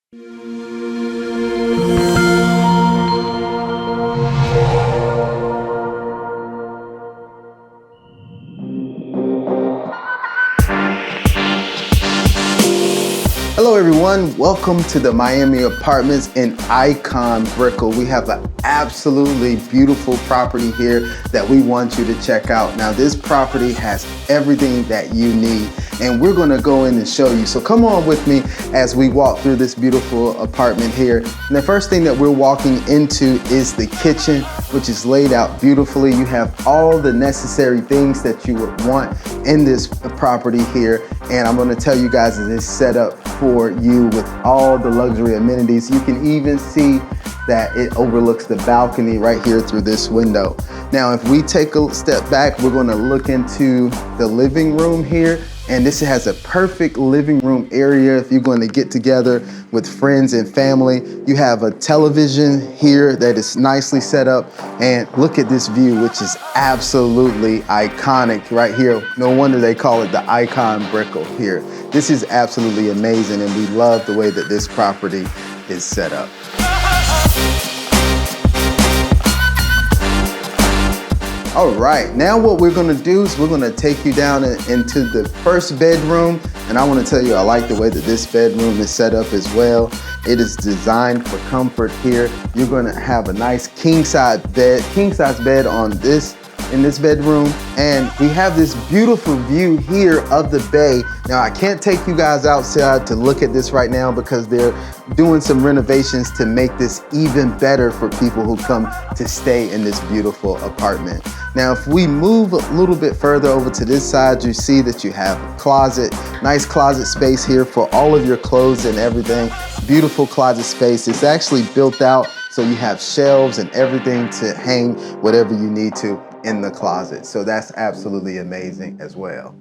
Hello everyone, welcome to the Miami Apartments in Icon Brickell. We have an absolutely beautiful property here that we want you to check out. Now this property has everything that you need and we're gonna go in and show you. So come on with me as we walk through this beautiful apartment here. And the first thing that we're walking into is the kitchen, which is laid out beautifully. You have all the necessary things that you would want in this property here. And I'm gonna tell you guys that it's set up for you with all the luxury amenities. You can even see that it overlooks the balcony right here through this window. Now, if we take a step back, we're gonna look into the living room here. And this has a perfect living room area if you're going to get together with friends and family. You have a television here that is nicely set up. And look at this view, which is absolutely iconic right here. No wonder they call it the Icon Brickell here. This is absolutely amazing, and we love the way that this property is set up. All right, now what we're gonna do is we're gonna take you down into the first bedroom, and I wanna tell you I like the way that this bedroom is set up as well. It is designed for comfort here. You're gonna have a nice king-size bed on in this bedroom, and we have this beautiful view here of the bay. Now I can't take you guys outside to look at this right now because they're doing some renovations to make this even better for people who come to stay in this beautiful apartment. Now if we move a little bit further over to this side, you see that you have a closet, nice closet space here for all of your clothes and everything. Beautiful closet space. It's actually built out so you have shelves and everything to hang whatever you need to in the closet. So that's absolutely amazing as well.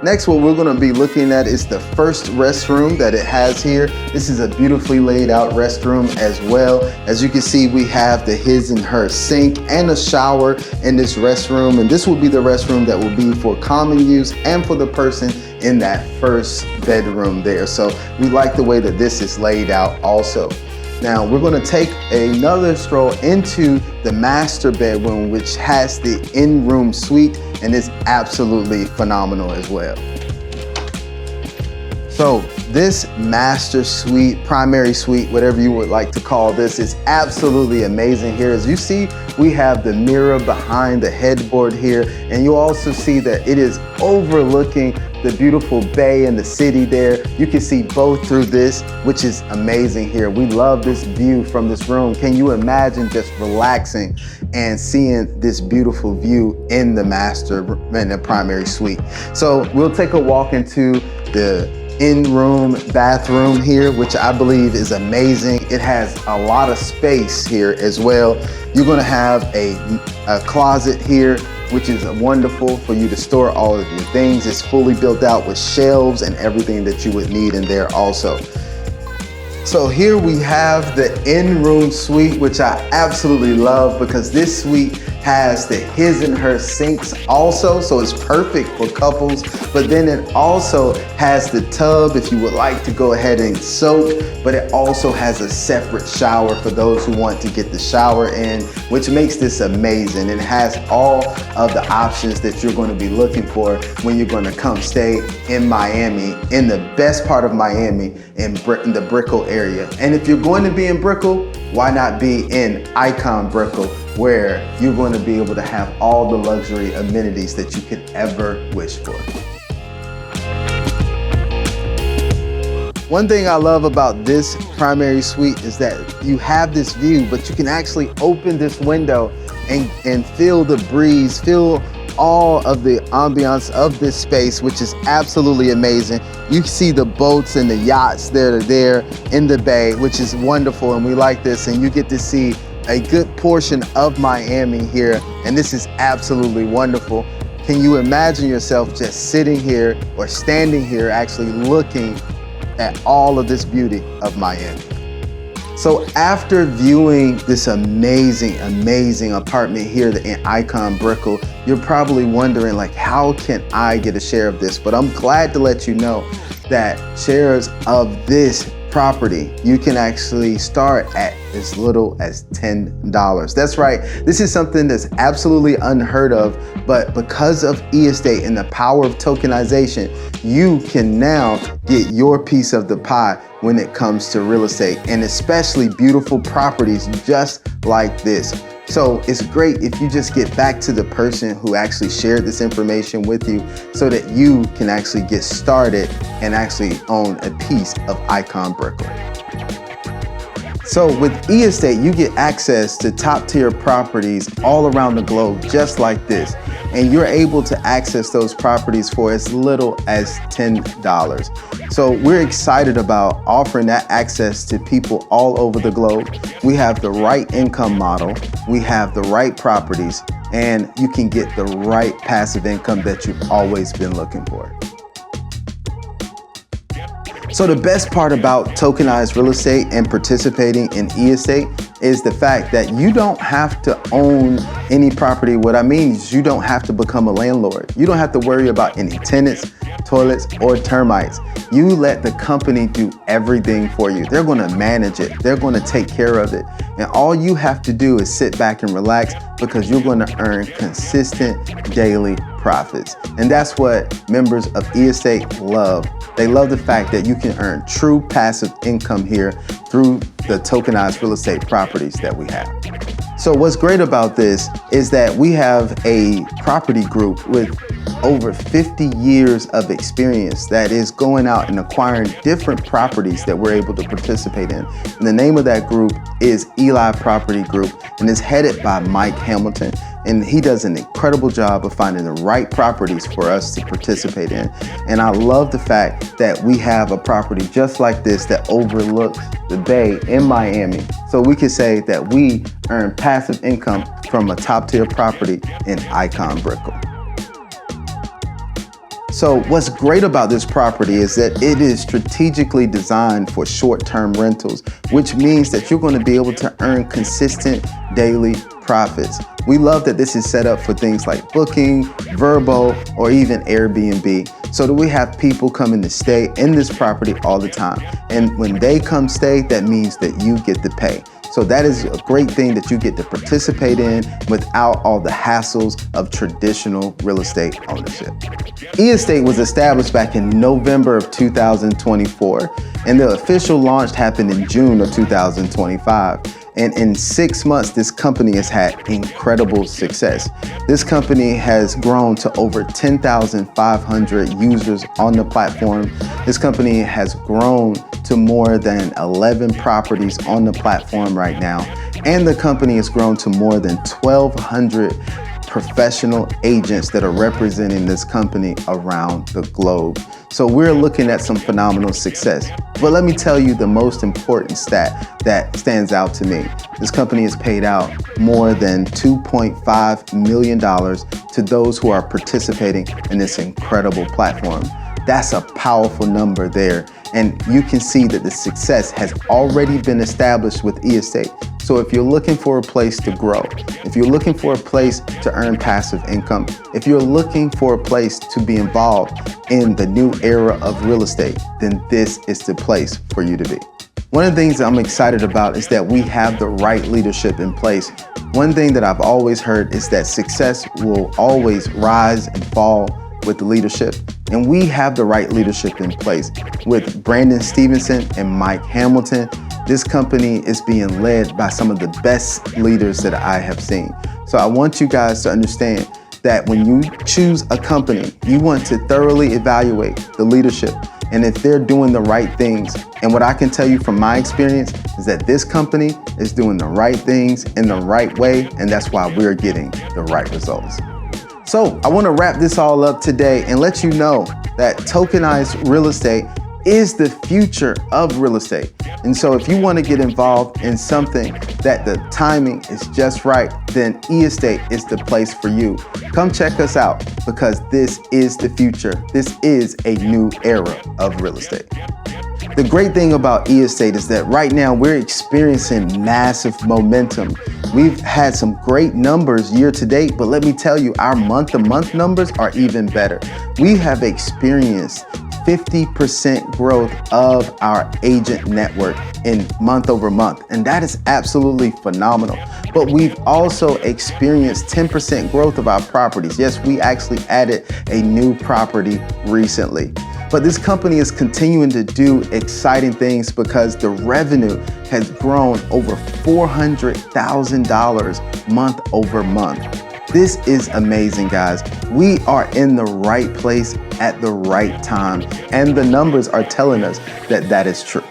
Next, what we're gonna be looking at is the first restroom that it has here. This is a beautifully laid out restroom as well. As you can see, we have the his and her sink and a shower in this restroom. And this will be the restroom that will be for common use and for the person in that first bedroom there. So we like the way that this is laid out also. Now we're gonna take another stroll into the master bedroom, which has the in-room suite, and it's absolutely phenomenal as well. So this master suite, primary suite, whatever you would like to call this, is absolutely amazing here. As you see, we have the mirror behind the headboard here, and you also see that it is overlooking the beautiful bay and the city there. You can see both through this, which is amazing here. We love this view from this room. Can you imagine just relaxing and seeing this beautiful view in the master and the primary suite? So we'll take a walk into the in-room bathroom here, which I believe is amazing. It has a lot of space here as well. You're gonna have a closet here, which is wonderful for you to store all of your things. It's fully built out with shelves and everything that you would need in there also. So here we have the in-room suite, which I absolutely love because this suite has the his and her sinks also, so it's perfect for couples. But then it also has the tub if you would like to go ahead and soak, but it also has a separate shower for those who want to get the shower in, which makes this amazing. It has all of the options that you're going to be looking for when you're going to come stay in Miami, in the best part of Miami, in the Brickell area. And if you're going to be in Brickell, why not be in Icon Brickell, where you're going to be able to have all the luxury amenities that you could ever wish for. One thing I love about this primary suite is that you have this view, but you can actually open this window and feel the breeze, feel all of the ambiance of this space, which is absolutely amazing. You see the boats and the yachts that are there in the bay, which is wonderful, and we like this, and you get to see a good portion of Miami here, and this is absolutely wonderful. Can you imagine yourself just sitting here or standing here actually looking at all of this beauty of Miami? So after viewing this amazing, amazing apartment here in Icon Brickell, you're probably wondering, like, how can I get a share of this? But I'm glad to let you know that shares of this property, you can actually start at as little as $10. That's right, this is something that's absolutely unheard of, but because of eEstate and the power of tokenization, you can now get your piece of the pie when it comes to real estate, and especially beautiful properties just like this. So it's great if you just get back to the person who actually shared this information with you so that you can actually get started and actually own a piece of Icon Brickell. So with eEstate, you get access to top tier properties all around the globe, just like this. And you're able to access those properties for as little as $10. So we're excited about offering that access to people all over the globe. We have the right income model, we have the right properties, and you can get the right passive income that you've always been looking for. So the best part about tokenized real estate and participating in eEstate is the fact that you don't have to own any property. What I mean is you don't have to become a landlord. You don't have to worry about any tenants, toilets, or termites. You let the company do everything for you. They're going to manage it. They're going to take care of it. And all you have to do is sit back and relax, because you're going to earn consistent daily profits. And that's what members of eEstate love. They love the fact that you can earn true passive income here through the tokenized real estate properties that we have. So what's great about this is that we have a property group with over 50 years of experience that is going out and acquiring different properties that we're able to participate in. And the name of that group is Eli Property Group, and is headed by Mike Hamilton. And he does an incredible job of finding the right properties for us to participate in. And I love the fact that we have a property just like this that overlooks the bay in Miami. So we can say that we earn passive income from a top tier property in Icon Brickell. So what's great about this property is that it is strategically designed for short-term rentals, which means that you're going to be able to earn consistent daily profits. We love that this is set up for things like Booking, Vrbo, or even Airbnb, so that we have people coming to stay in this property all the time. And when they come stay, that means that you get to pay. So that is a great thing that you get to participate in without all the hassles of traditional real estate ownership. eEstate was established back in November of 2024, and the official launch happened in June of 2025. And in 6 months, this company has had incredible success. This company has grown to over 10,500 users on the platform. This company has grown to more than 11 properties on the platform right now. And the company has grown to more than 1,200 professional agents that are representing this company around the globe. So we're looking at some phenomenal success. But let me tell you the most important stat that stands out to me. This company has paid out more than $2.5 million to those who are participating in this incredible platform. That's a powerful number there. And you can see that the success has already been established with eEstate. So if you're looking for a place to grow, if you're looking for a place to earn passive income, if you're looking for a place to be involved in the new era of real estate, then this is the place for you to be. One of the things that I'm excited about is that we have the right leadership in place. One thing that I've always heard is that success will always rise and fall with the leadership. And we have the right leadership in place with Brandon Stevenson and Mike Hamilton. This company is being led by some of the best leaders that I have seen. So I want you guys to understand that when you choose a company, you want to thoroughly evaluate the leadership and if they're doing the right things. And what I can tell you from my experience is that this company is doing the right things in the right way, and that's why we're getting the right results. So I want to wrap this all up today and let you know that tokenized real estate is the future of real estate. And so if you want to get involved in something that the timing is just right, then eEstate is the place for you. Come check us out, because this is the future. This is a new era of real estate. The great thing about eEstate is that right now we're experiencing massive momentum. We've had some great numbers year to date, but let me tell you, our month-to-month numbers are even better. We have experienced 50% growth of our agent network in month over month. And that is absolutely phenomenal. But we've also experienced 10% growth of our properties. Yes, we actually added a new property recently. But this company is continuing to do exciting things because the revenue has grown over $400,000 month over month. This is amazing, guys. We are in the right place at the right time, and the numbers are telling us that that is true.